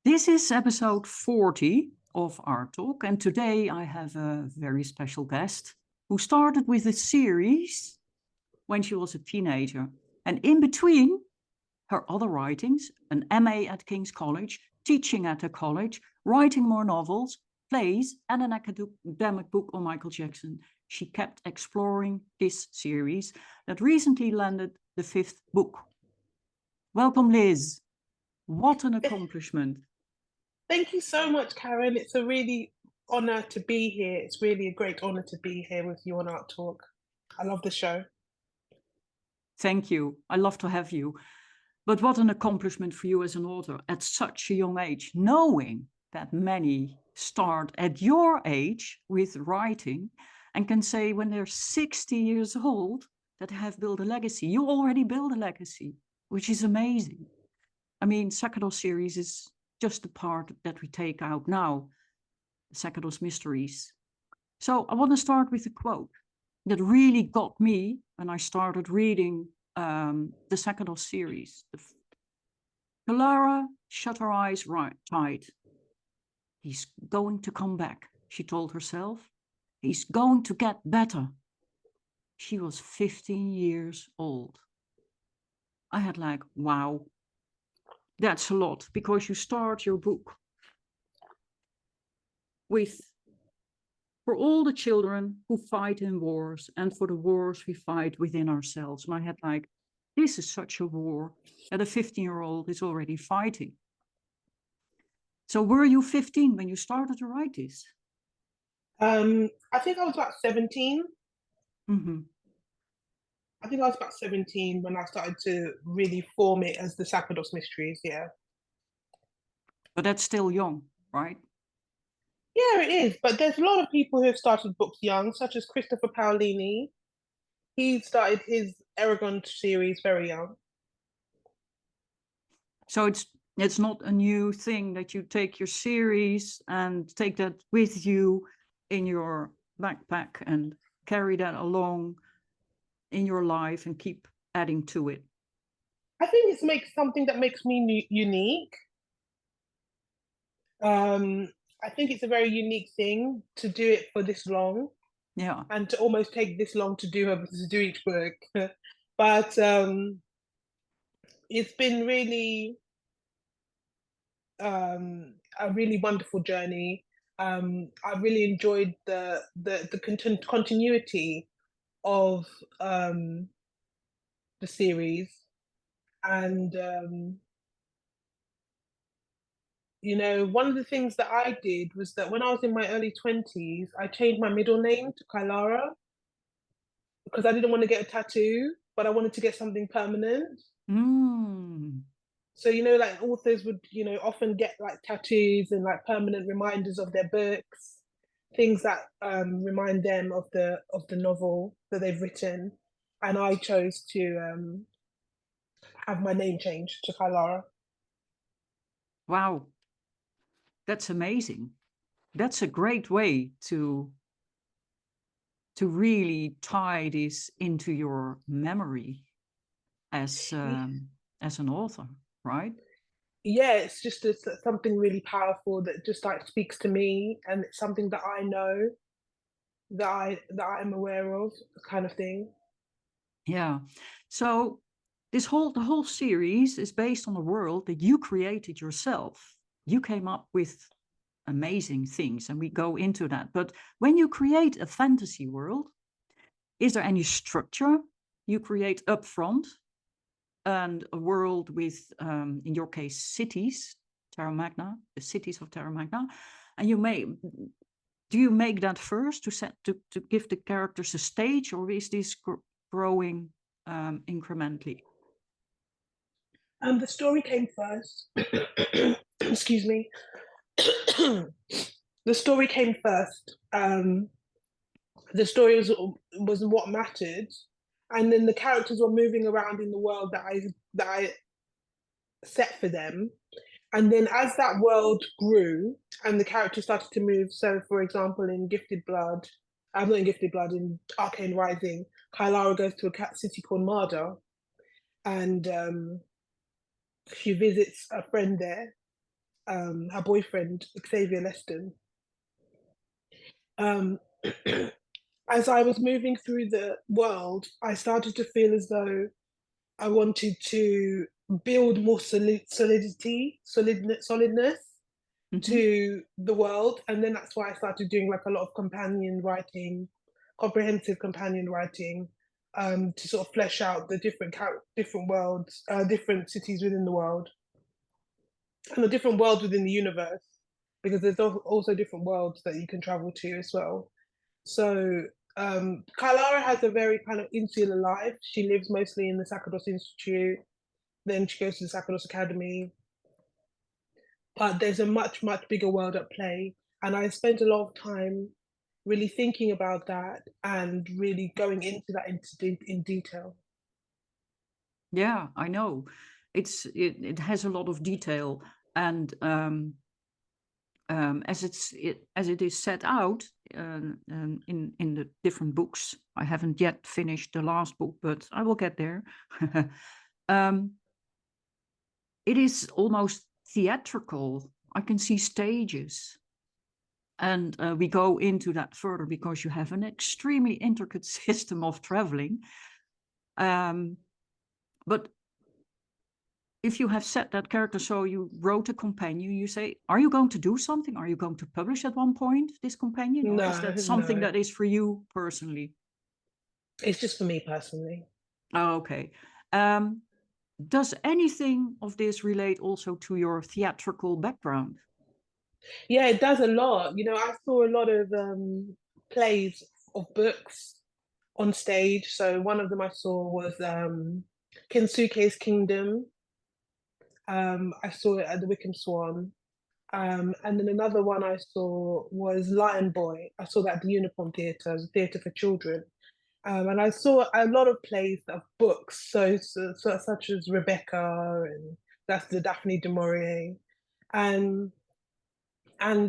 This is episode 40 of our talk, and today I have a very special guest who started with a series when she was a teenager. And in between her other writings, an MA at King's College, teaching at a college, writing more novels, plays, and an academic book on Michael Jackson, she kept exploring this series that recently landed the 5th book. Welcome, Liz. What an accomplishment. Thank you so much, Karen. It's a really honor to be here. It's really a great honor to be here with you on Art Talk. I love the show. Thank you. I love to have you. But what an accomplishment for you as an author at such a young age, knowing that many start at your age with writing and can say when they're 60 years old that they have built a legacy. You already built a legacy, which is amazing. I mean, Sacerdos series is just the part that we take out now, Sacerdos Mysteries. So I want to start with a quote that really got me when I started reading the Sacerdos series. Clara shut her eyes tight. He's going to come back, she told herself. He's going to get better. She was 15 years old. I had like, wow, that's a lot, because you start your book with, for all the children who fight in wars and for the wars we fight within ourselves. And I had like, this is such a war that a 15-year-old is already fighting. So were you 15 when you started to write this? I think I was about 17. Mm-hmm. I think I was about 17 when I started to really form it as the Sacerdos Mysteries, yeah. But that's still young, right? Yeah, it is. But there's a lot of people who have started books young, such as Christopher Paolini. He started his Aragon series very young. So it's not a new thing that you take your series and take that with you in your backpack and carry that along in your life and keep adding to it. I think it's something that makes me unique. I think it's a very unique thing to do it for this long. Yeah. And to almost take this long to do each book. But it's been really a really wonderful journey. I really enjoyed the continuity of the series, and one of the things that I did was that when I was in my early 20s, I changed my middle name to Kailara because I didn't want to get a tattoo, but I wanted to get something permanent. So, like authors would, often get like tattoos and like permanent reminders of their books, things that remind them of the novel that they've written. And I chose to have my name changed to Kailara. Wow. That's amazing. That's a great way to really tie this into your memory as an author, right? Yeah, it's just something really powerful that just like speaks to me, and it's something that I know, that I'm aware of, kind of thing. Yeah. So the whole series is based on a world that you created yourself. You came up with amazing things, and we go into that. But when you create a fantasy world, is there any structure you create up front? And a world with, in your case, cities, Terra Magna, the cities of Terra Magna, and do you make that first to give the characters a stage, or is this growing incrementally? The story came first. Excuse me. The story came first. The story was what mattered, and then the characters were moving around in the world that I set for them. And then as that world grew and the characters started to move, so for example, in in Arcane Rising, Kailara goes to a city called Marda, and she visits a friend there. her boyfriend, Xavier Leston. Um, as I was moving through the world, I started to feel as though I wanted to build more solidness Mhm. to the world. And then that's why I started doing like a lot of companion writing, comprehensive companion writing, to sort of flesh out the different worlds, different cities within the world, and the different worlds within the universe, because there's also different worlds that you can travel to as well. So Kalara has a very kind of insular life. She lives mostly in the Sacerdos Institute, then she goes to the Sacerdos Academy. But there's a much, much bigger world at play. And I spent a lot of time really thinking about that and really going into that in detail. Yeah, I know. It has a lot of detail, and as it is set out in the different books. I haven't yet finished the last book, but I will get there. um, it is almost theatrical. I can see stages. And we go into that further because you have an extremely intricate system of traveling. But if you have set that character, so you wrote a companion, you say, are you going to do something? Are you going to publish at one point this companion? Or is No, that something no. that is for you personally? It's just for me personally. Oh, okay. Does anything of this relate also to your theatrical background? Yeah, it does a lot. You know, I saw a lot of plays of books on stage. So one of them I saw was Kinsuke's Kingdom. I saw it at the Wickham Swan. And then another one I saw was Lion Boy. I saw that at the Unicorn Theatre, as a theatre for children. And I saw a lot of plays of books, so such as Rebecca, and that's the Daphne du Maurier. And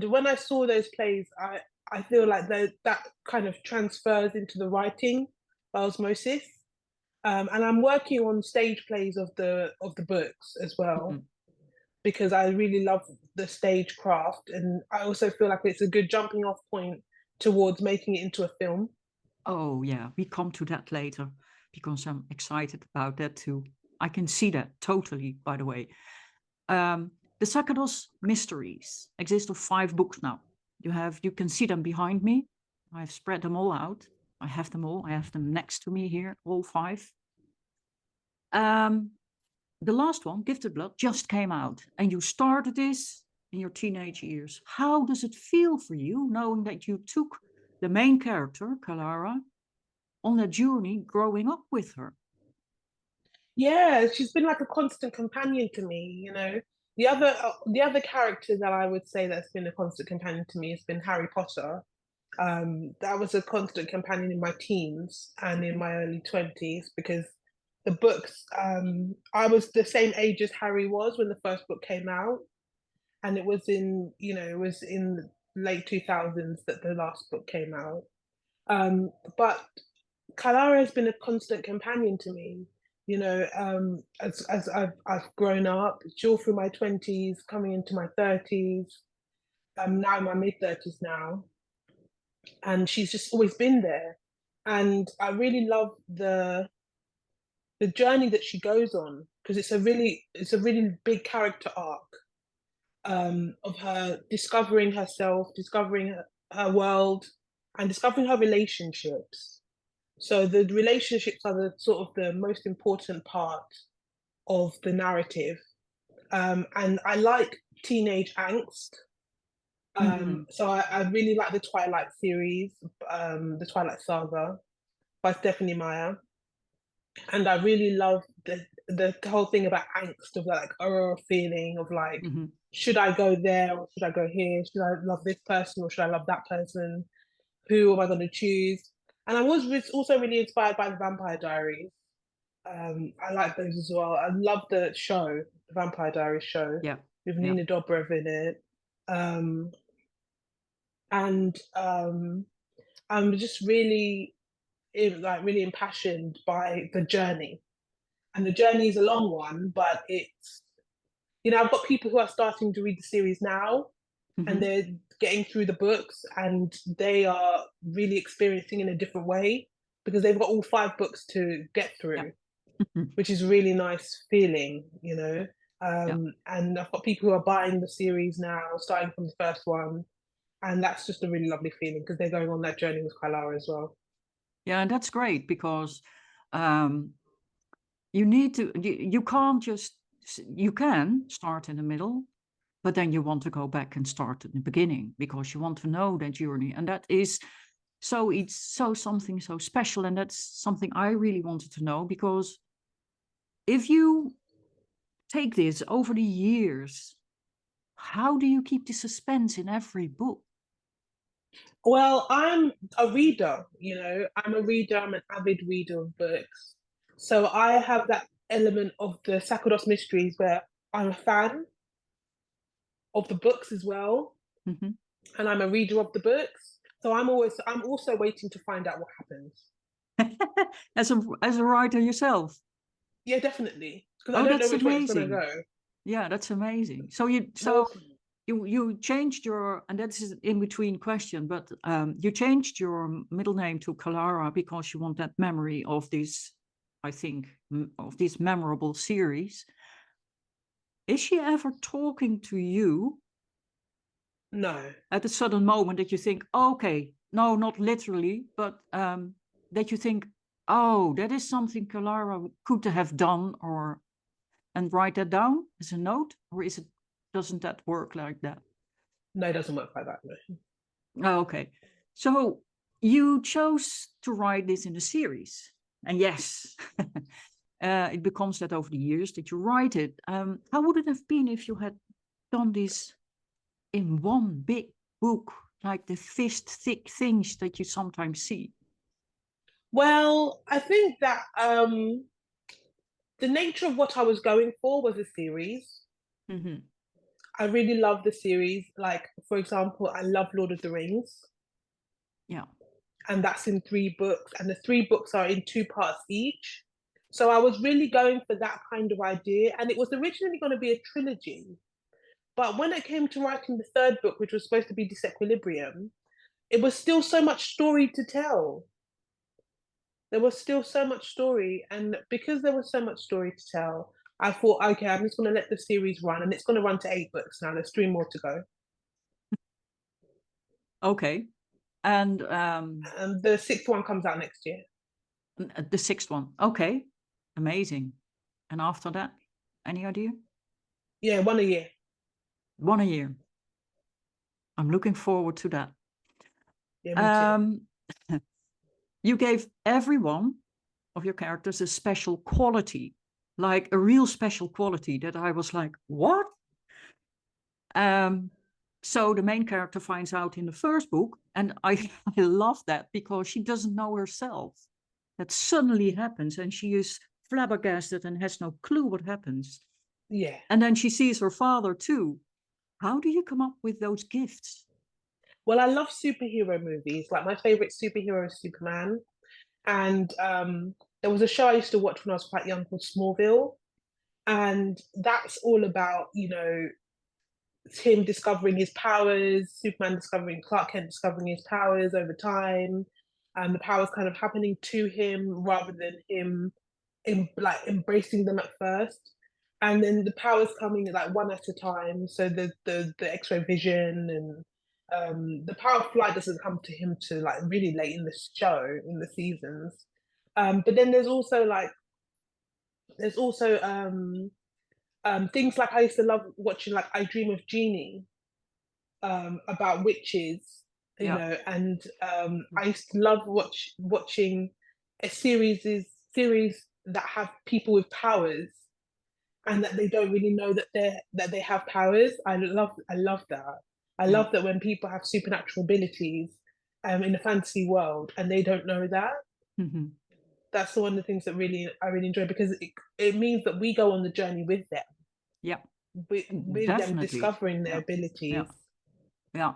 when I saw those plays, I feel like that kind of transfers into the writing by osmosis. And I'm working on stage plays of the books as well, Mhm. because I really love the stage craft, and I also feel like it's a good jumping off point towards making it into a film. Oh, yeah, we come to that later because I'm excited about that too. I can see that totally, by the way. The Sacerdos Mysteries exist of 5 books now. You can see them behind me. I've spread them all out. I have them all. I have them next to me here, all 5. The last one, Gifted Blood, just came out, and you started this in your teenage years. How does it feel for you knowing that you took the main character, Kalara, on a journey growing up with her? Yeah, she's been like a constant companion to me. You know, the other character that I would say that's been a constant companion to me has been Harry Potter. That was a constant companion in my teens and in my early 20s, because the books, I was the same age as Harry was when the first book came out, and it was in late 2000s that the last book came out. But Kalara has been a constant companion to me. You know, as I've grown up, all through my 20s, coming into my 30s. I'm now in my mid 30s now, and she's just always been there. And I really love the journey that she goes on, because it's a really big character arc, of her discovering herself, discovering her world, and discovering her relationships. So the relationships are the sort of the most important part of the narrative. And I like teenage angst. Mhm. So I really like the Twilight series, the Twilight Saga by Stephanie Meyer. And I really love the whole thing about angst, of that like feeling of like, Mhm. should I go there or should I go here? Should I love this person or should I love that person? Who am I going to choose? And I was also really inspired by the Vampire Diaries. I like those as well. I love the show, the Vampire Diaries show, Yeah. with Yeah. Nina Dobrev in it. Um, and I'm just really, like really impassioned by the journey. And the journey is a long one, but you know, I've got people who are starting to read the series now, and they're getting through the books, and they are really experiencing in a different way because they've got all 5 books to get through, which is really nice feeling, you know. And I've got people who are buying the series now, starting from the first one, and that's just a really lovely feeling because they're going on that journey with Kalara as well. Yeah, and that's great because you need to, you can't just, you can start in the middle, but then you want to go back and start at the beginning because you want to know that journey. And that is so, it's so something so special. And that's something I really wanted to know, because if you take this over the years, how do you keep the suspense in every book? Well, I'm a reader, you know, I'm an avid reader of books. So I have that element of the Sacerdos Mysteries where I'm a fan of the books as well, Mm-hmm. and I'm a reader of the books. So I'm also waiting to find out what happens. As a writer yourself? Yeah, definitely, because I Oh, don't know that's which way it's going to amazing. go. Yeah, that's amazing. So you changed your, and that's an in between question, but you changed your middle name to Kalara because you want that memory of this, I think, of this memorable series. Is she ever talking to you No, at a sudden moment that you think, okay, no, not literally, but that you think, oh, that is something Kalara could have done, or and write that down as a note, or doesn't that work like that? no, it doesn't work like that. No. Oh, okay. So you chose to write this in a series. And yes, it becomes that over the years that you write it. How would it have been if you had done this in one big book, like the fist thick things that you sometimes see? Well, I think that the nature of what I was going for was a series. Mm-hmm. I really love the series. Like, for example, I love Lord of the Rings, Yeah. and that's in 3 books, and the 3 books are in 2 parts each. So I was really going for that kind of idea, and it was originally going to be a trilogy. But when it came to writing the 3rd book, which was supposed to be Disequilibrium, it was still so much story to tell. There was still so much story, and because there was so much story to tell, I thought, okay, I'm just going to let the series run, and it's going to run to 8 books now. There's 3 more to go. Okay. And The 6th one comes out next year. the 6th one. Okay. Amazing. And after that, any idea? Yeah, one a year. One a year. I'm looking forward to that. Yeah, me too. You gave every one of your characters a special quality, like a real special quality that I was like, what? So the main character finds out in the 1st book, and I love that because she doesn't know herself. That suddenly happens, and she is flabbergasted and has no clue what happens. Yeah. And then she sees her father too. How do you come up with those gifts? Well, I love superhero movies. Like, my favorite superhero is Superman. And there was a show I used to watch when I was quite young called Smallville. And that's all about, you know, him discovering his powers, Superman discovering, Clark Kent discovering his powers over time, and the powers kind of happening to him rather than him like embracing them at first. And then the powers coming like one at a time. So the X-ray vision and the power of flight doesn't come to him to like really late in the show, in the seasons. But then there's also things like I used to love watching like I Dream of Jeannie, about witches, you Yeah. know, and I used to love watching a series that have people with powers and that they don't really know that they have powers. I love that. I Yeah. love that when people have supernatural abilities in a fantasy world and they don't know that. Mm-hmm. That's one of the things that I really enjoy because it means that we go on the journey with them, Yeah. with them Definitely. discovering their Yeah. Yeah. abilities. Yeah.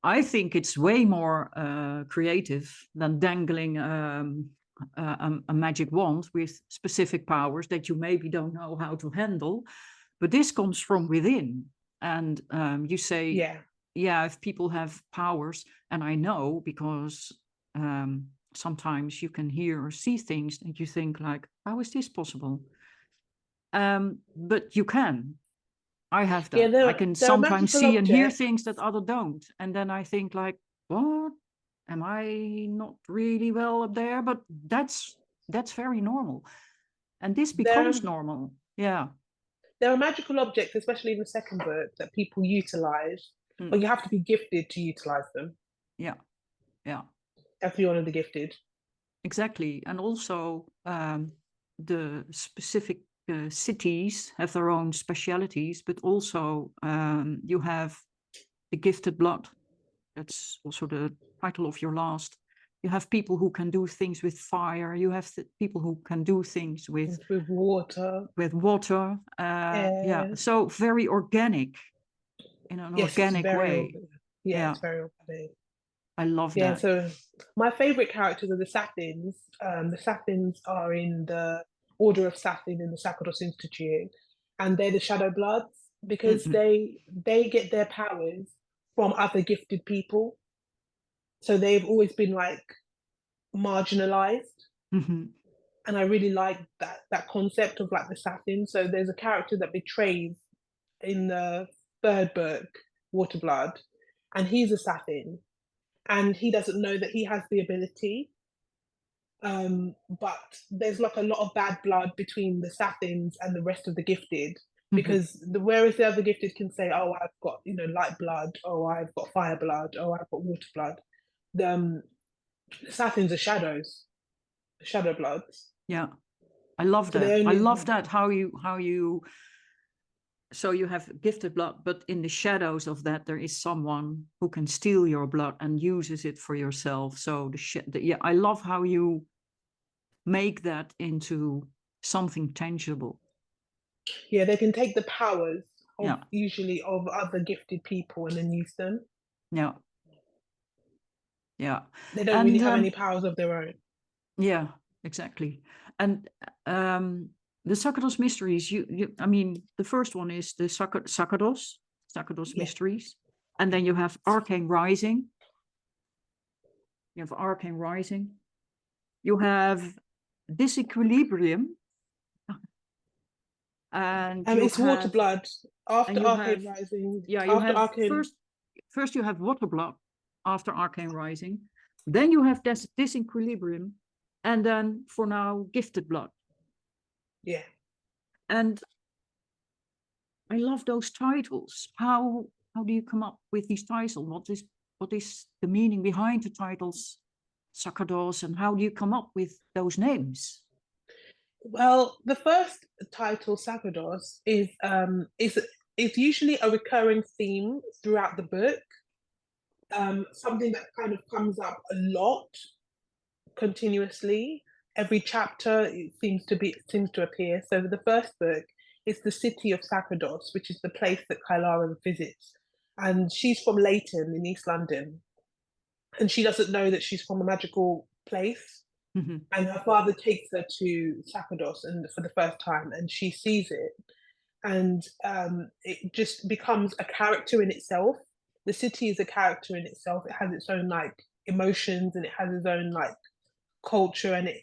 I think it's way more creative than dangling a magic wand with specific powers that you maybe don't know how to handle. But this comes from within. And you say, yeah, if people have powers, and I know because sometimes you can hear or see things and you think like, how is this possible? But you can. I have that. Yeah, I can sometimes see and hear things that others don't. And then I think like, what? Am I not really well up there? But that's very normal. And this becomes normal. Yeah. There are magical objects, especially in the second book, that people utilize, but you have to be gifted to utilize them. Yeah. Yeah. If you're one of the gifted. Exactly. And also the specific cities have their own specialities, but also you have the gifted blood. That's also the title of your last. You have people who can do things with fire. You have people who can do things with water. Yeah. So very organic, in an organic way. It's very organic. I love that. Yeah, so my favorite characters are the Sathins. The Sathins are in the Order of Sathin in the Sacerdos Institute, and they're the Shadow Bloods because they get their powers from other gifted people. So they've always been like marginalized. And I really like that concept of like the Sathin. So there's a character that betrays in the third book, Waterblood, and he's a Sathin. And he doesn't know that he has the ability. But there's like a lot of bad blood between the Sathins and the rest of the gifted, because whereas the other gifted can say, oh, I've got, light blood, oh, I've got fire blood, oh, I've got water blood. The Sathins are shadows, shadow bloods. Yeah, I love that. I love that how you so you have gifted blood, but in the shadows of that, there is someone who can steal your blood and uses it for yourself. So yeah, I love how you make that into something tangible. Yeah, they can take the powers of usually of other gifted people and then use them. Yeah. Yeah. They don't really have any powers of their own. Yeah, exactly. And the Sacerdos Mysteries, I mean, the first one is the Sacerdos Mysteries. And then you have Arcane Rising. You have Arcane Rising. You have Disequilibrium. And it's Waterblood. After Arcane Rising. Yeah, you have first you have Waterblood after Arcane Rising. Then you have Disequilibrium. And then for now, Gifted Blood. Yeah. And I love those titles. How do you come up with these titles? What is the meaning behind the titles, Sacerdos, and how do you come up with those names? Well, the first title, Sacerdos, is usually a recurring theme throughout the book. Something that kind of comes up a lot continuously. Every chapter it seems to appear. So the first book is the city of Sacerdos, which is the place that Kylara visits, and she's from Leighton in East London, and she doesn't know that she's from a magical place. And her father takes her to Sacerdos and for the first time, and she sees it, and it just becomes a character in itself. The city is a character in itself. It has its own like emotions, and it has its own like culture, and it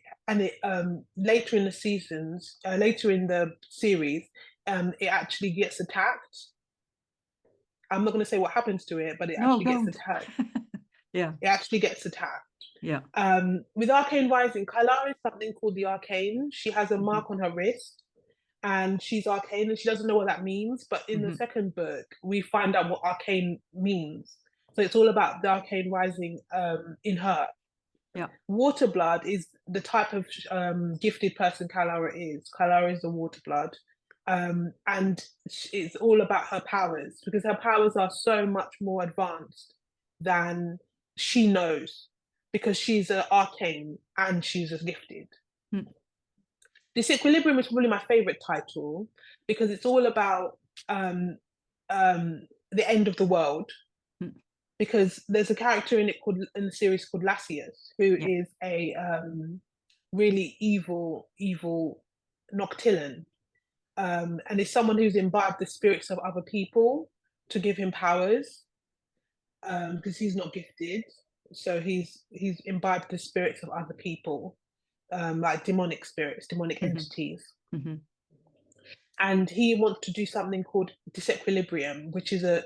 later in the seasons, later in the series, it actually gets attacked. I'm not going to say what happens to it, but it actually gets attacked. Yeah, it actually gets attacked. Yeah. With Arcane Rising, Kylara is something called the Arcane. She has a mark on her wrist, and she's arcane, and she doesn't know what that means. But in the second book, we find out what arcane means. So it's all about the Arcane Rising in her. Yeah. Waterblood is the type of gifted person Kylara is. Kylara is a Waterblood. And it's all about her powers, because her powers are so much more advanced than she knows, because she's an arcane and she's a gifted. Disequilibrium is probably my favorite title, because it's all about the end of the world. Because there's a character in the series called Lassius, who is a really evil Noctillan. and is someone who's imbibed the spirits of other people to give him powers, because he's not gifted. So he's imbibed the spirits of other people, like demonic spirits, demonic entities. And he wants to do something called disequilibrium, which is the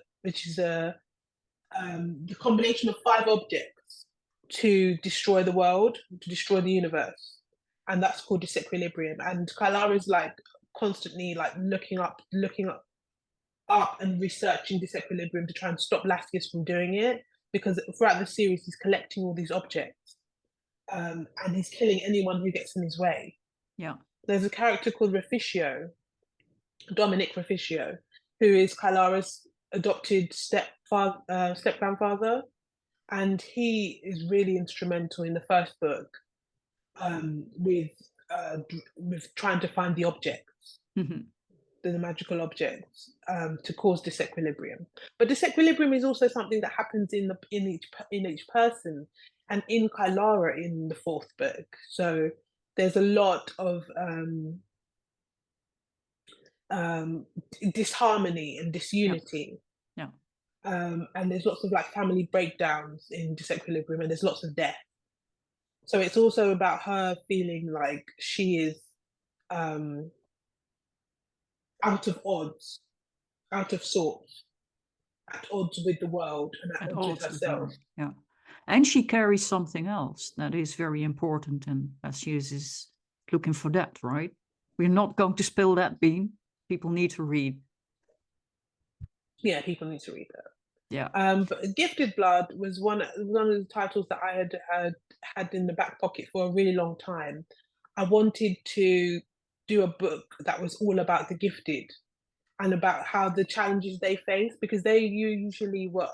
combination of 5 objects to destroy the world, to destroy the universe, and that's called disequilibrium. And Kylara is like constantly like looking up and researching disequilibrium to try and stop Lasius from doing it, because throughout the series he's collecting all these objects, and he's killing anyone who gets in his way. Yeah. There's a character called Dominic Reficio, who is Kylara's adopted step grandfather, and he is really instrumental in the first book, with trying to find the objects, the magical objects, to cause disequilibrium. But disequilibrium is also something that happens in each person, and in Kylara in the 4th book. So there's a lot of disharmony and disunity. Yeah. And there's lots of like family breakdowns in disequilibrium, and there's lots of death. So it's also about her feeling like she is out of odds, out of sorts, at odds with the world and at odds with herself. Yeah. And she carries something else that is very important, and Lasius is looking for that, right? We're not going to spill that bean. People need to read. Yeah, people need to read that. Yeah. But Gifted Blood was one of the titles that I had in the back pocket for a really long time. I wanted to do a book that was all about the gifted and about how the challenges they face, because they usually were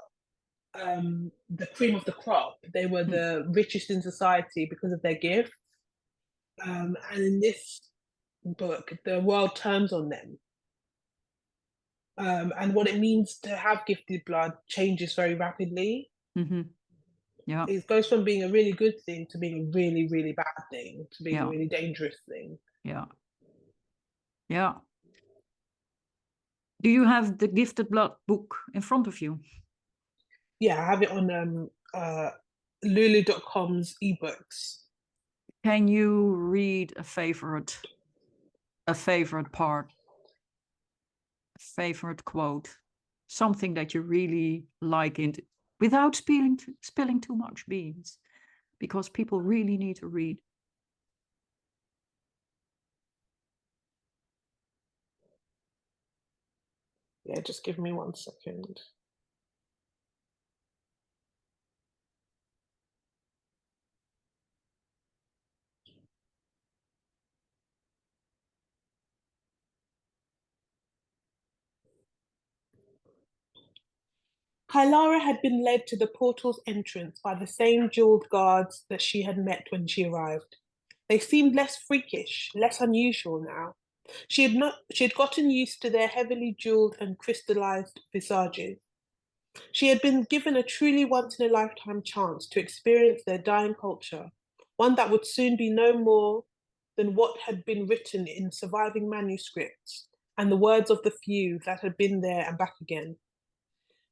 the cream of the crop. They were the richest in society because of their gifts. And in this book, the world turns on them. And what it means to have gifted blood changes very rapidly. Yeah. It goes from being a really good thing to being a really, really bad thing, to being a really dangerous thing. Yeah. Yeah. Do you have the Gifted Blood book in front of you? Yeah, I have it on Lulu.com's ebooks. Can you read a favorite part, a favorite quote, something that you really like without spilling too much beans, because people really need to read? Yeah, just give me 1 second. Kylara had been led to the portal's entrance by the same jeweled guards that she had met when she arrived. They seemed less freakish, less unusual now. She had gotten used to their heavily jeweled and crystallized visages. She had been given a truly once-in-a-lifetime chance to experience their dying culture, one that would soon be no more than what had been written in surviving manuscripts and the words of the few that had been there and back again.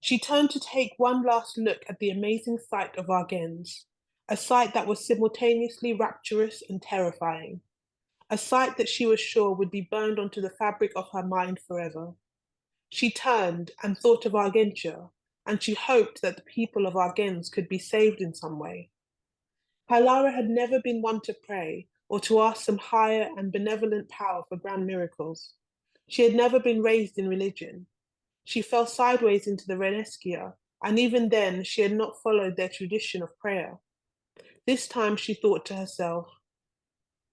She turned to take one last look at the amazing sight of Argens, a sight that was simultaneously rapturous and terrifying, a sight that she was sure would be burned onto the fabric of her mind forever. She turned and thought of Argentia, and she hoped that the people of Argens could be saved in some way. Kylara had never been one to pray or to ask some higher and benevolent power for grand miracles. She had never been raised in religion. She fell sideways into the Renescia, and even then she had not followed their tradition of prayer. This time she thought to herself,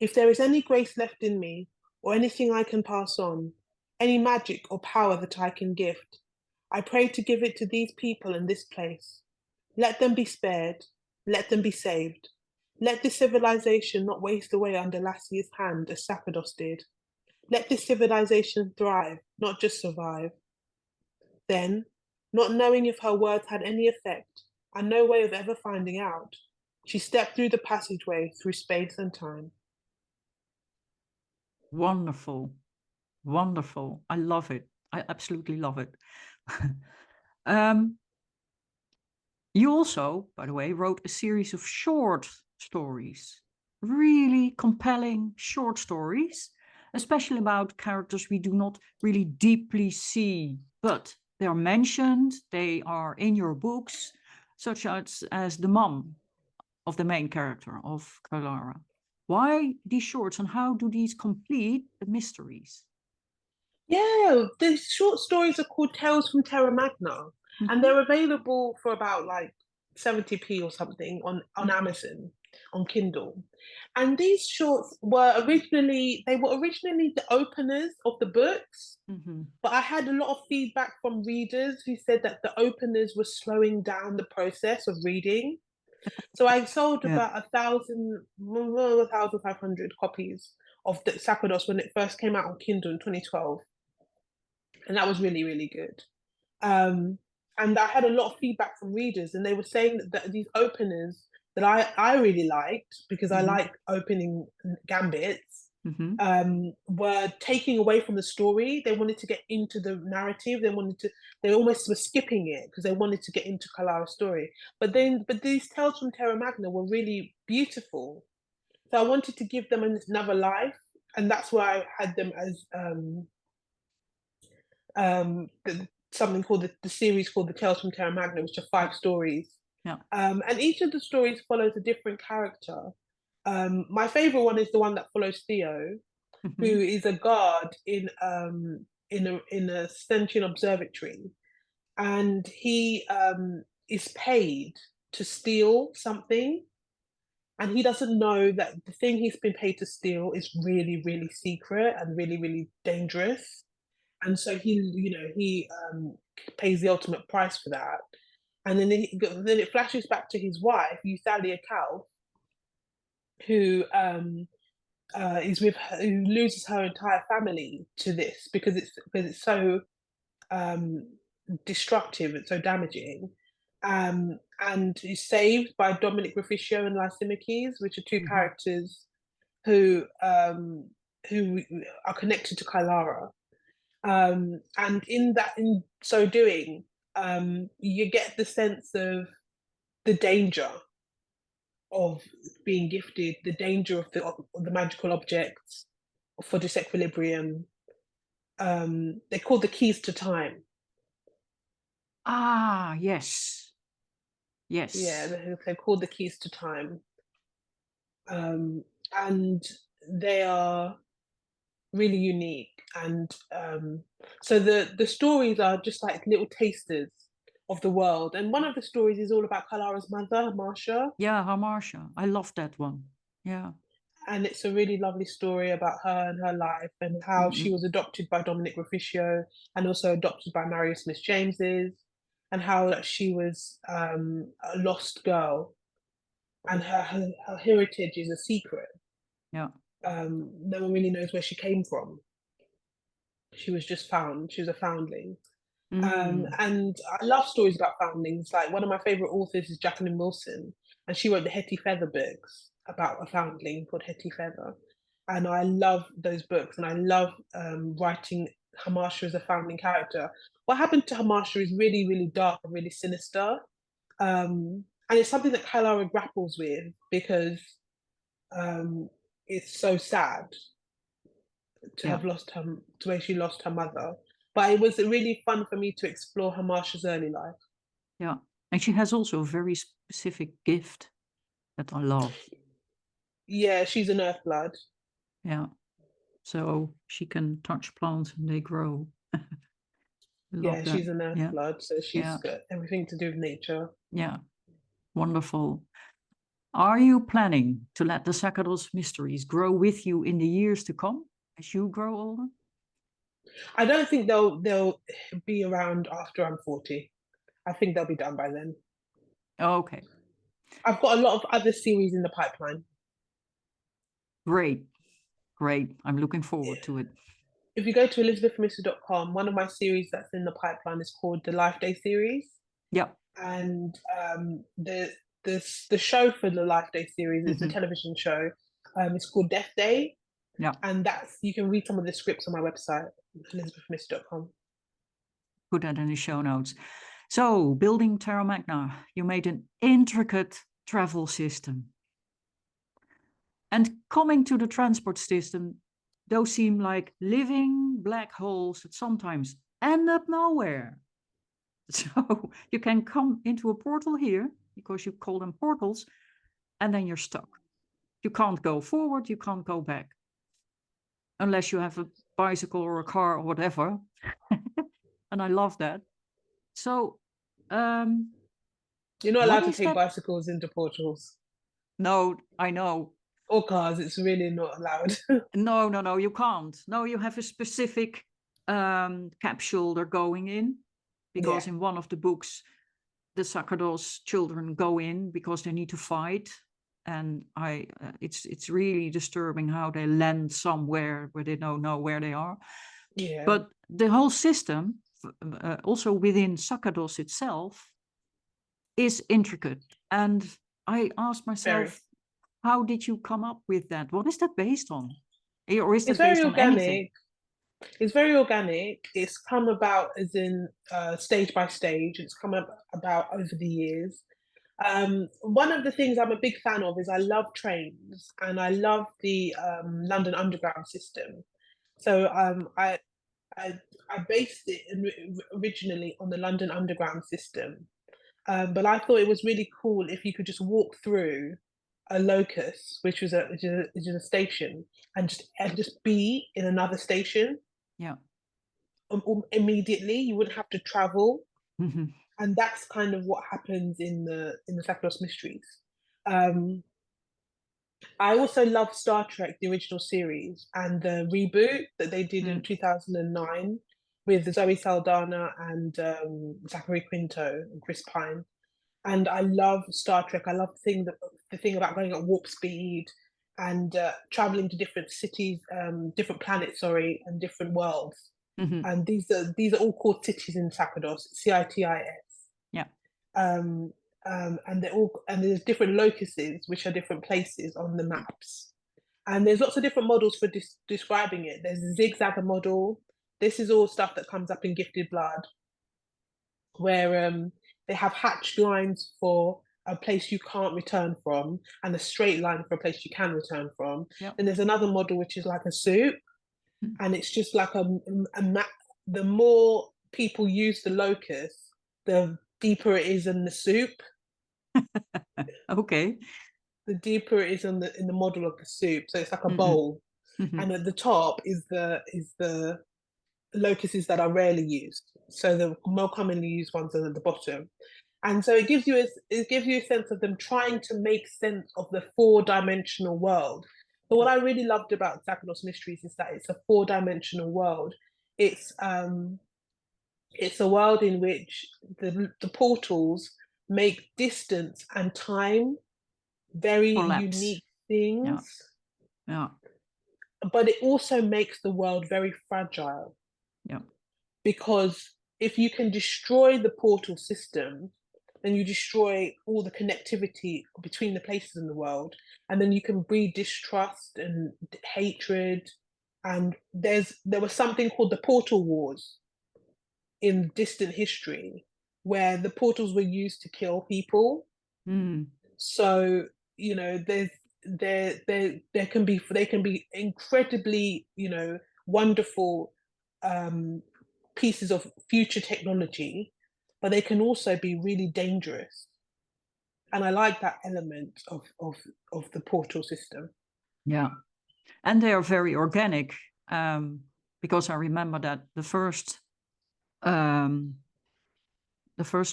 if there is any grace left in me, or anything I can pass on, any magic or power that I can gift, I pray to give it to these people in this place. Let them be spared. Let them be saved. Let this civilization not waste away under Lasius' hand as Sacerdos did. Let this civilization thrive, not just survive. Then, not knowing if her words had any effect, and no way of ever finding out, she stepped through the passageway through space and time. Wonderful. Wonderful. I love it. I absolutely love it. um, you also, by the way, wrote a series of short stories, really compelling short stories, especially about characters we do not really deeply see, but they are mentioned, they are in your books, such as the mom of the main character of Clara. Why these shorts and how do these complete the mysteries? Yeah, the short stories are called Tales from Terra Magna, and Mhm, they're available for about like 70p or something on mhm, Amazon, on Kindle. And these shorts were originally the openers of the books, mhm. but I had a lot of feedback from readers who said that the openers were slowing down the process of reading. So I sold Yeah. about 1,500 copies of the Sacerdos when it first came out on Kindle in 2012, and that was really, really good. Um, and I had a lot of feedback from readers, and they were saying that these openers that I really liked, because I Mhm, like opening gambits, mhm. were taking away from the story. They wanted to get into the narrative. They almost were skipping it because they wanted to get into Kalara's story. But these tales from Terra Magna were really beautiful. So I wanted to give them another life, and that's why I had them as something called the series called the Tales from Terra Magna, which are Yeah, 5 stories. yeah. And each of the stories follows a different character. My favorite one is the one that follows Theo, who Mhm. is a guard in a sentient observatory, and he is paid to steal something, and he doesn't know that the thing he's been paid to steal is really, really secret and really, really dangerous. And so he pays the ultimate price for that. And then it flashes back to his wife, Eusalia Cal, who is with her, who loses her entire family to this because it's so um, destructive and so damaging. And is saved by Dominic Refficio and Lysimachus, which are two Mhm. characters who are connected to Kylara. And in so doing, you get the sense of the danger of being gifted, the danger of the magical objects, for disequilibrium. They're called the keys to time. Ah, yes. Yeah, Yes. they're called the keys to time. Um, and they are really unique. And so the stories are just like little tasters of the world. And one of the stories is all about Kalara's mother, Marcia, Yeah, Hamartia. I love that one. Yeah. and it's a really lovely story about her and her life and how she Mhm. was adopted by Dominic Refficio and also adopted by Marius Smith James's, and how she was a lost girl, and her heritage is a secret. Yeah. No one really knows where she came from. She was just found. She was a foundling. Mm. And I love stories about foundlings. Like, one of my favorite authors is Jacqueline Wilson, and she wrote the Hetty Feather books about a foundling called Hetty Feather. And I love those books, and I love writing Hamasha as a foundling character. What happened to Hamasha is really, really dark and really sinister. And it's something that Kylara grapples with because um, it's so sad to Yeah. have lost her, to where she lost her mother. But it was really fun for me to explore Hamasha's early life. Yeah. And she has also a very specific gift that I love. Yeah, she's an earth blood. Yeah. So she can touch plants and they grow. I love Yeah, that. she's an earth Yeah. blood, so Yeah. she's got everything to do with nature. Yeah. Wonderful. Are you planning to let the Sacerdos Mysteries grow with you in the years to come as you grow older? I don't think they'll be around after I'm 40. I think they'll be done by then. Okay. I've got a lot of other series in the pipeline. Great. Great. I'm looking forward to it. If you go to elizabethamisu.com, one of my series that's in the pipeline is called the Life Day series, Yeah. and the show for the Life Day series is a Mhm. television show. It's called Death Day, Yeah. And you can read some of the scripts on my website, elizabethamisu.com. Put that in the show notes. So, building Terra Magna, you made an intricate travel system. And coming to the transport system, those seem like living black holes that sometimes end up nowhere. So you can come into a portal here, because you call them portals, and then you're stuck. You can't go forward, you can't go back. Unless you have a bicycle or a car or whatever. And I love that. So, you're not what allowed to is take that? bicycles into portals No, I know. or cars. It's really not allowed. No, you can't. No, you have a specific capsule they're going in, because Yeah. in one of the books, the Sacerdos children go in because they need to fight, and it's really disturbing how they land somewhere where they don't know where they are. Yeah. But the whole system, also within Sacerdos itself, is intricate. And I asked myself, Very. how did you come up with that? What is that based on? Or is It's that very based on anything? organic. It's very organic. It's come about as in stage by stage. It's come about over the years. One of the things I'm a big fan of is I love trains and I love the London Underground system. So I, I based it originally on the London Underground system, but I thought it was really cool if you could just walk through a locus, which is a station, and just be in another station Yeah. Immediately. You wouldn't have to travel, Mhm. and that's kind of what happens in the Sacerdos Mysteries. Um, I also love Star Trek, the original series, and the reboot that they did in 2009 with Zoe Saldana and Zachary Quinto and Chris Pine. And I love Star Trek. I love the thing about going at warp speed and traveling to different cities, different planets, sorry, and different worlds. Mhm. And these are all called cities in Sacerdos, CITIS. Yeah. And there's different locuses, which are different places on the maps. And there's lots of different models for describing it. There's a zigzagger model. This is all stuff that comes up in Gifted Blood, where they have hatched lines for a place you can't return from and a straight line for a place you can return from. Yeah. Then there's another model which is like a soup, Mm. and it's just like a map. The more people use the locus, the deeper it is in the soup. Okay. The deeper it is in the model of the soup. So it's like a Mm-mm. bowl, Mhm. and at the top is the locuses that are rarely used. So the more commonly used ones are at the bottom. And so it gives you a sense of them trying to make sense of the four-dimensional world. But what I really loved about Sacerdos Mysteries is that it's a four-dimensional world. It's a world in which the portals make distance and time very Collapse. unique Yeah. things, Yeah. but it also makes the world very fragile, Yeah. because if you can destroy the portal system, then you destroy all the connectivity between the places in the world, and then you can breed distrust and hatred. And there was something called the portal wars in distant history, where the portals were used to kill people. Mm. So there can be incredibly wonderful pieces of future technology, but they can also be really dangerous. And I like that element of the portal system. Yeah. And they are very organic, because I remember that the first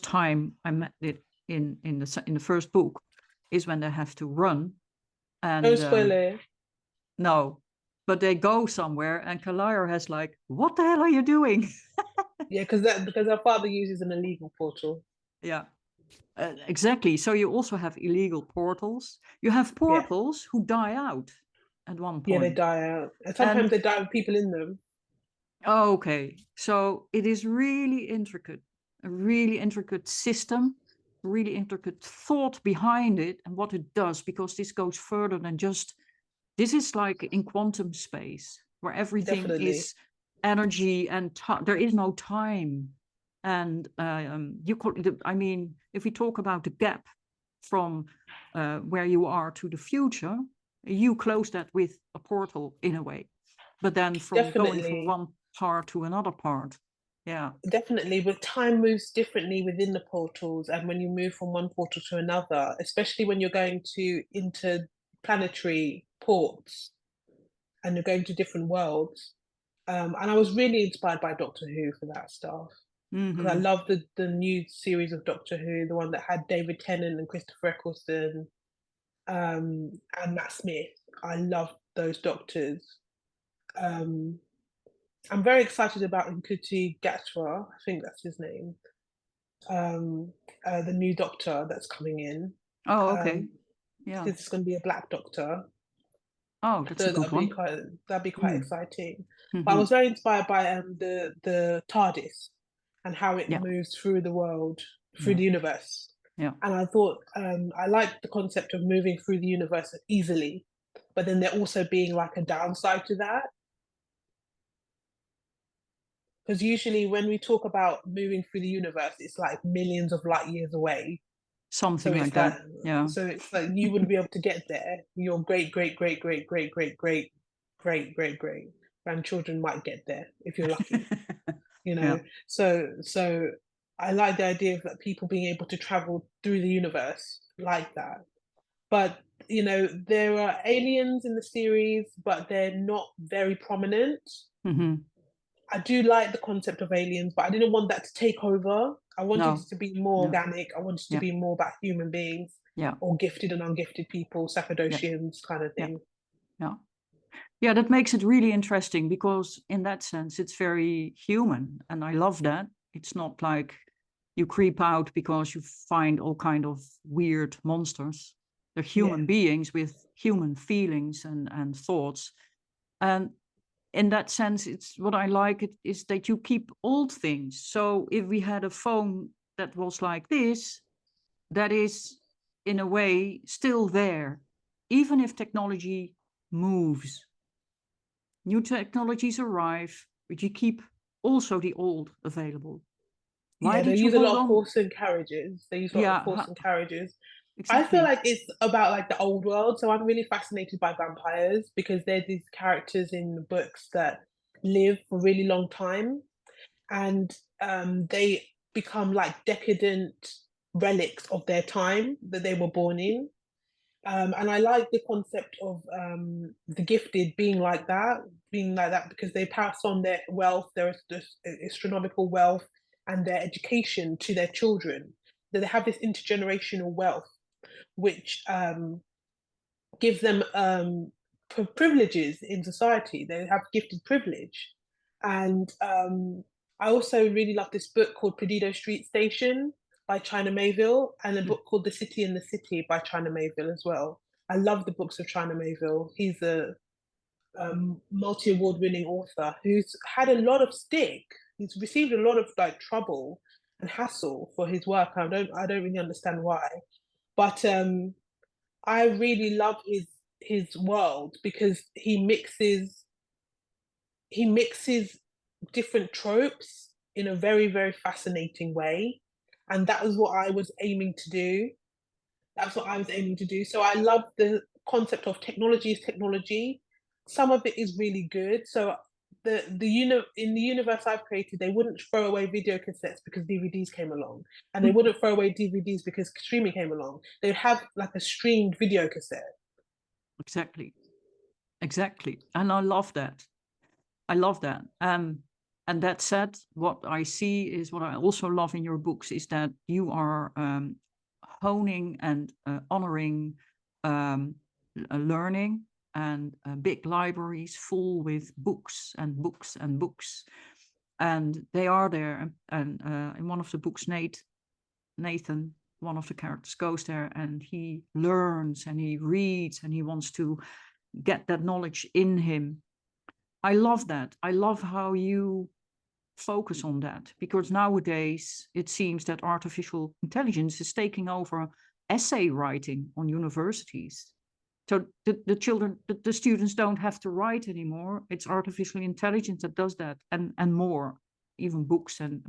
time I met it in the first book is when they have to run, Don't and spoil it. no, but they go somewhere, and Kalir has like, what the hell are you doing? Yeah, because our father uses an illegal portal. Yeah. Exactly. So you also have illegal portals. You have Yeah, portals who die out at one yeah, they point. die out, and sometimes And they die with people in them. okay, so it is really intricate, a really intricate system, really intricate thought behind it and what it does, because this goes further than just This is like in quantum space, where everything Definitely. is energy and there is no time. And I mean, if we talk about the gap from where you are to the future, you close that with a portal in a way. But then from going from Definitely. one part to another part, yeah, Definitely, but time moves differently within the portals, and when you move from one portal to another, especially when you're going to interplanetary ports and you're going to different worlds. And I was really inspired by Doctor Who for that stuff because I hmm love the new series of Doctor Who, the one that had David Tennant and Christopher Eccleston, and Matt Smith. I love those doctors. Um, I'm very excited about Nkuti Gatwa. I think that's his name. um, the new doctor that's coming in, Oh, okay, um, yeah. because it's going to be a black doctor. Oh, that's a So good one. that'd be quite Mm. exciting. But I hmm was very inspired by the TARDIS and how it Yeah, moves through the world, through yeah, the universe. yeah. And I thought I liked the concept of moving through the universe easily, but then there also being like a downside to that. Because usually when we talk about moving through the universe, it's like millions of light years away. Something like that. Yeah. So it's like you wouldn't be able to get there. Your great grandchildren might get there if you're lucky, you Yeah. know. So I like the idea of that people being able to travel through the universe like that. But there are aliens in the series, but they're not very prominent. hmm I do like the concept of aliens, but I didn't want that to take over. I wanted No. it to be more No. organic. I wanted it to Yeah. be more about human beings Yeah. or gifted and ungifted people, Yeah. Sacerdotians kind of Yeah. thing. Yeah. Yeah. That makes it really interesting because in that sense, it's very human, and I love that. It's not like you creep out because you find all kind of weird monsters. They're Yeah, human beings with human feelings and thoughts. And in that sense, it's what I like it is that you keep old things. So if we had a phone that was like this, that is in a way still there, even if technology moves. New technologies arrive, but you keep also the old available. Why yeah. They did you use a hold lot of on? horse and carriages. They use a lot of Yeah, horse and carriages. I feel exactly. like it's about like the old world. So I'm really fascinated by vampires because they're these characters in the books that live for a really long time, and they become like decadent relics of their time that they were born in. And I like the concept of the gifted being like that because they pass on their wealth, their astronomical wealth, and their education to their children. That they have this intergenerational wealth, which gives them privileges in society. They have gifted privilege. And I also really love this book called Perdido Street Station by China Mayville, and a book called The City in the City by China Mayville as well. I love the books of China Mayville. He's a multi-award winning author who's had a lot of stick. He's received a lot of like trouble and hassle for his work. I don't really understand why. But I really love his world because he mixes different tropes in a very, very fascinating way. And that was what I was aiming to do. That's what I was aiming to do. So I love the concept of technology is technology. Some of it is really good. So in the universe I've created, they wouldn't throw away video cassettes because DVDs came along, and they wouldn't throw away DVDs because streaming came along. They'd have like a streamed video cassette. Exactly. Exactly. And I love that. I love that. And that said, what I see is what I also love in your books is that you are honing and honoring learning and big libraries full with books and books and books. And they are there. And in one of the books, Nathan, one of the characters, goes there and he learns and he reads and he wants to get that knowledge in him. I love that. I love how you focus on that because nowadays it seems that artificial intelligence is taking over essay writing on universities. So the children, the students don't have to write anymore. It's artificial intelligence that does that, and more, even books and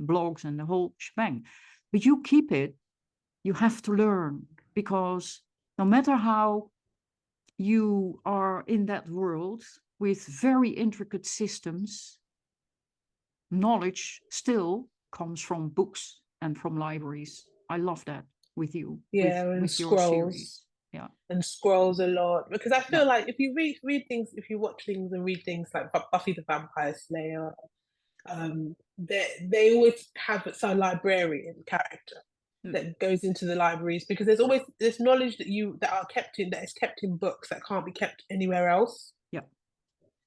blogs and the whole shebang. But you keep it. You have to learn, because no matter how you are in that world with very intricate systems, knowledge still comes from books and from libraries. I love that with you, Yeah, and with your series. Yeah. And scrolls a lot, because I feel Yeah. like if you read things, if you watch things and read things like Buffy the Vampire Slayer, they always have some librarian character that goes into the libraries, because there's always this knowledge that is kept in books that can't be kept anywhere else. Yeah.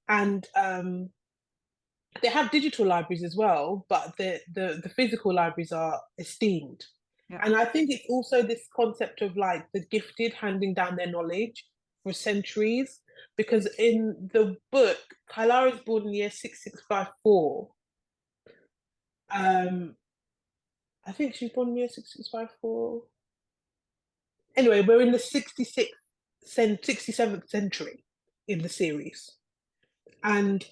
And they have digital libraries as well, but the physical libraries are esteemed. Yeah. And I think it's also this concept of like the gifted handing down their knowledge for centuries, because in the book, Kylara is born in the year 6654. I think she's born in the year 6654. Anyway, we're in the 67th century in the series. And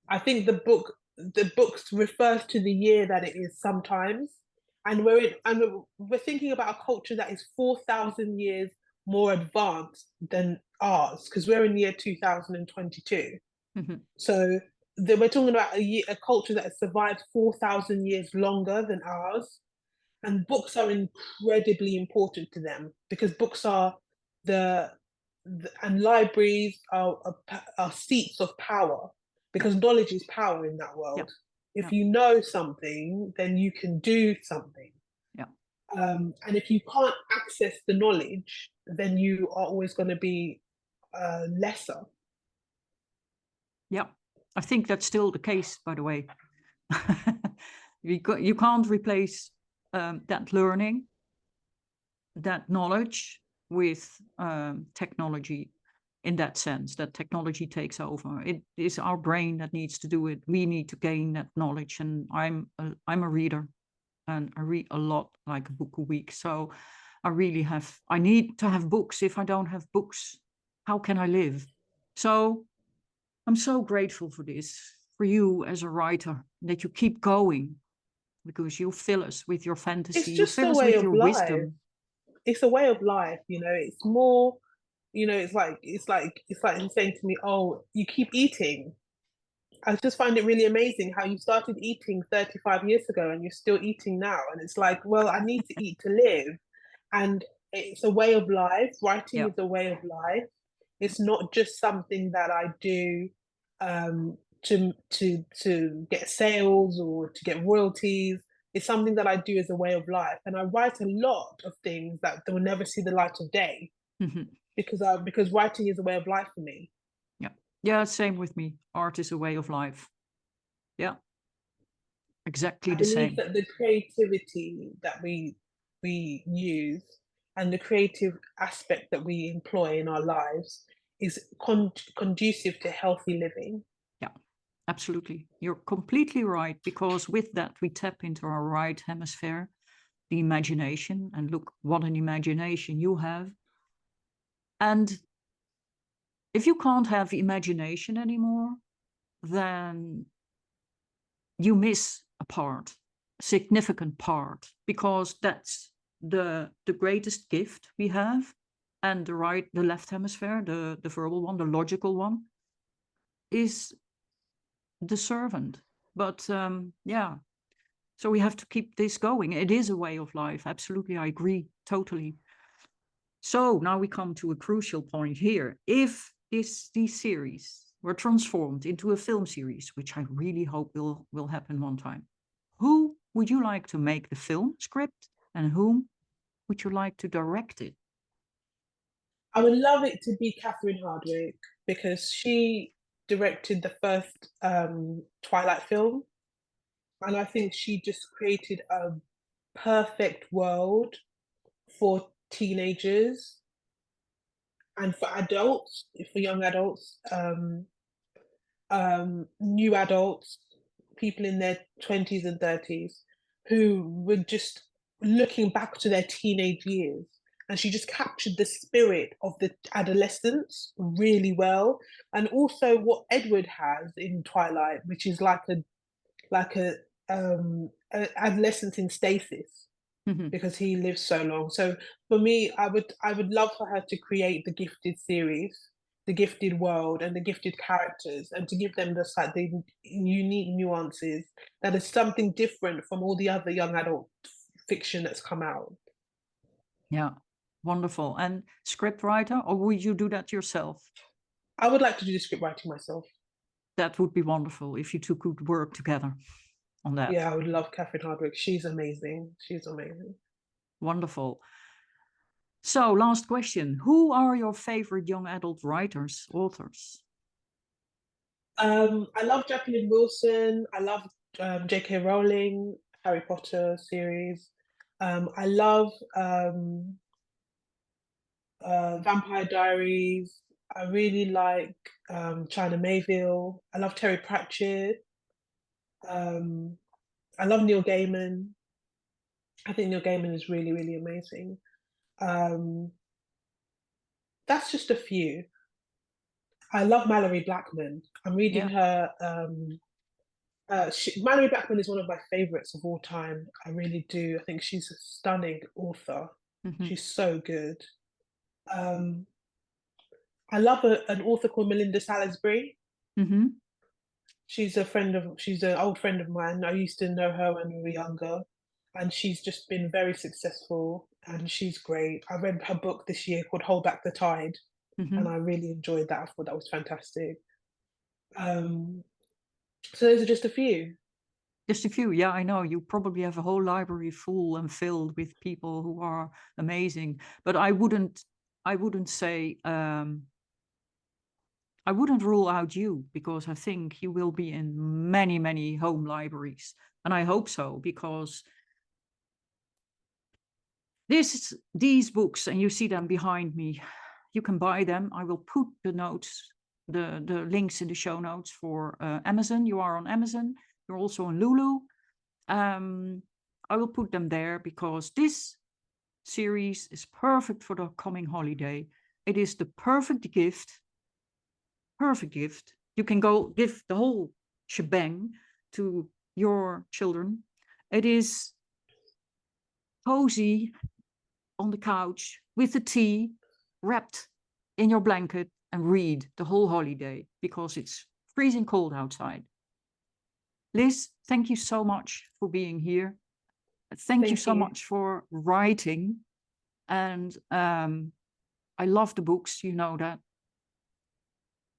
I think the books refers to the year that it is sometimes, and we're thinking about a culture that is 4,000 years more advanced than ours, because we're in the year 2022. Mm-hmm. So we're talking about a culture that has survived 4,000 years longer than ours, and books are incredibly important to them, because books are and libraries are seats of power, because knowledge is power in that world. Yeah. If you know something, then you can do something. Yeah. And if you can't access the knowledge, then you are always going to be lesser. Yeah, I think that's still the case, by the way. You can't replace that learning, that knowledge with technology, in that sense, that technology takes over. It is our brain that needs to do it. We need to gain that knowledge. And I'm a reader, and I read a lot, like a book a week. So I need to have books. If I don't have books, how can I live? So I'm so grateful for this, for you as a writer, that you keep going, because you fill us with your fantasy. It's You just fill a us way with of your life. wisdom. It's a way of life, it's more, it's like him saying to me, oh, you keep eating. I just find it really amazing how you started eating 35 years ago and you're still eating now. And it's like, well, I need to eat to live. And it's a way of life. Writing is a way of life. It's not just something that I do to get sales or to get royalties. It's something that I do as a way of life. And I write a lot of things that will never see the light of day, Mm-hmm. because writing is a way of life for me. Yeah, same with me. Art is a way of life. Yeah, exactly the same. I believe that the creativity that we use, and the creative aspect that we employ in our lives, is conducive to healthy living. Yeah, absolutely. You're completely right, because with that, we tap into our right hemisphere, the imagination, and look what an imagination you have. And if you can't have imagination anymore, then you miss a part, a significant part, because that's the greatest gift we have. And the left hemisphere, the verbal one, the logical one, is the servant. But yeah, so we have to keep this going. It is a way of life. Absolutely, I agree totally. So now we come to a crucial point here. If these series were transformed into a film series, which I really hope will happen one time, who would you like to make the film script, and whom would you like to direct it? I would love it to be Catherine Hardwicke, because she directed the first Twilight film, and I think she just created a perfect world for teenagers and for adults, for young adults, new adults, people in their 20s and 30s, who were just looking back to their teenage years and she just captured the spirit of the adolescence really well, and also what Edward has in Twilight, which is like a adolescence in stasis Mhm. because he lives so long. So for me, I would love for her to create the Gifted series, the Gifted world, and the Gifted characters, and to give them the unique nuances that is something different from all the other young adult fiction that's come out. Yeah, wonderful. And script writer, or would you do that yourself? I would like to do the script writing myself. That would be wonderful if you two could work together on that. Yeah, I would love Catherine Hardwicke. She's amazing. She's amazing. Wonderful. So, last question. Who are your favorite young adult writers, authors? I love Jacqueline Wilson. I love J.K. Rowling, Harry Potter series. I love Vampire Diaries. I really like China Mayville. I love Terry Pratchett. Um, I love Neil Gaiman. I think Neil Gaiman is really, really amazing. Um, that's just a few. I love Mallory Blackman. I'm reading Yeah. her. Mallory Blackman is one of my favorites of all time. I really do. I think she's a stunning author. Hmm. She's so good. Um, I love an author called Melinda Salisbury. Hmm. She's an old friend of mine. I used to know her when we were younger, and she's just been very successful, and she's great. I read her book this year called Hold Back the Tide, and Hmm. I really enjoyed that. I thought that was fantastic. Um, so those are just a few. Just a few. Yeah, I know. You probably have a whole library full and filled with people who are amazing. But I wouldn't say, I wouldn't rule out you, because I think you will be in many, many home libraries. And I hope so, because these books, and you see them behind me, you can buy them. I will put the links in the show notes for Amazon. You are on Amazon. You're also on Lulu. I will put them there because this series is perfect for the coming holiday. It is the perfect gift. Perfect gift. You can go give the whole shebang to your children. It is cozy on the couch with the tea, wrapped in your blanket, and read the whole holiday because it's freezing cold outside. Liz, thank you so much for being here. Thank you Thank so you. much for writing. And I love the books, you know that.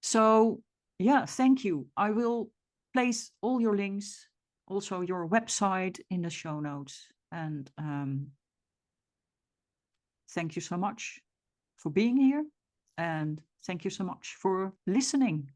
So, yeah, thank you. I will place all your links, also your website, in the show notes. And thank you so much for being here. And thank you so much for listening.